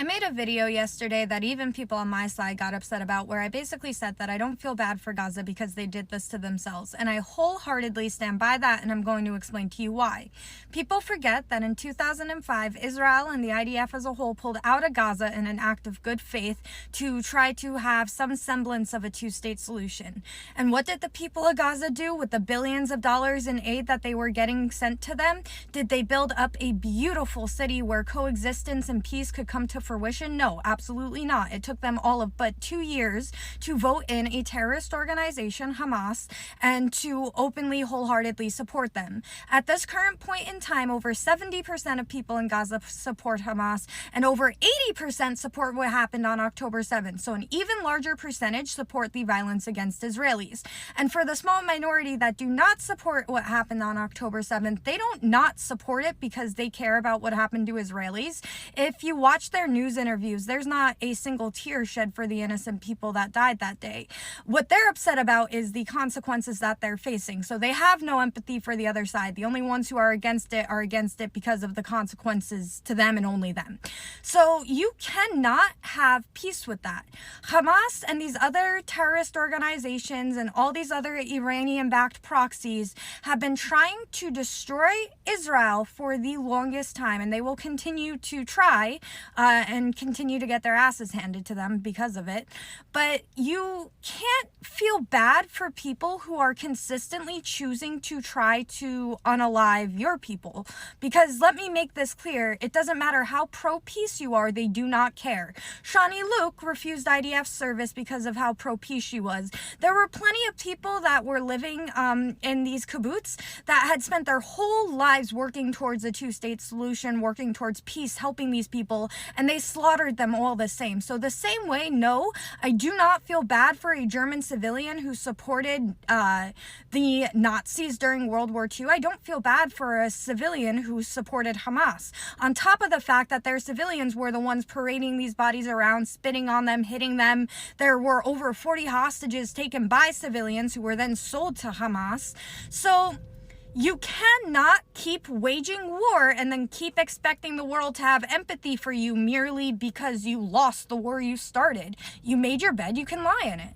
made a video yesterday that even people on my side got upset about, where I basically said that I don't feel bad for Gaza because they did this to themselves. And I wholeheartedly stand by that, and I'm going to explain to you why. People forget that in 2005, Israel and the IDF as a whole pulled out of Gaza in an act of good faith to try to have some semblance of a two-state solution. And what did the people of Gaza do with the billions of dollars in aid that they were getting sent to them? Did they build up a beautiful city where coexistence and peace could come to fruition? No, absolutely not. It took them all of but 2 years to vote in a terrorist organization, Hamas, and to openly, wholeheartedly support them. At this current point in time, over 70% of people in Gaza support Hamas, and over 80% support what happened on October 7th. So an even larger percentage support the violence against Israelis. And for the small minority that do not support what happened on October 7th, they don't not support it because they care about what happened to Israelis. If you watch their news interviews, there's not a single tear shed for the innocent people that died that day. What they're upset about is the consequences that they're facing. So they have no empathy for the other side. The only ones who are against it because of the consequences to them and only them. So you cannot have peace with that. Hamas and these other terrorist organizations and all these other Iranian-backed proxies have been trying to destroy Israel for the longest time, and they will continue to try and continue to get their asses handed to them because of it. But you can't feel bad for people who are consistently choosing to try to unalive your people, because let me make this clear, it doesn't matter how pro-peace you are, they do not care. Shawnee Luke refused IDF service because of how pro-peace she was. There were plenty of people that were living in these kibbutz that had spent their whole lives working towards a two-state solution, working towards peace, helping these people, and they slaughtered them all the same. So the same way, no, I do not feel bad for a German civilian who supported the Nazis during World War II. I don't feel bad for a civilian who supported Hamas. On top of the fact that their civilians were the ones parading these bodies around, spitting on them, hitting them. There were over 40 hostages taken by civilians who were then sold to Hamas. So you cannot keep waging war and then keep expecting the world to have empathy for you merely because you lost the war you started. You made your bed, you can lie in it.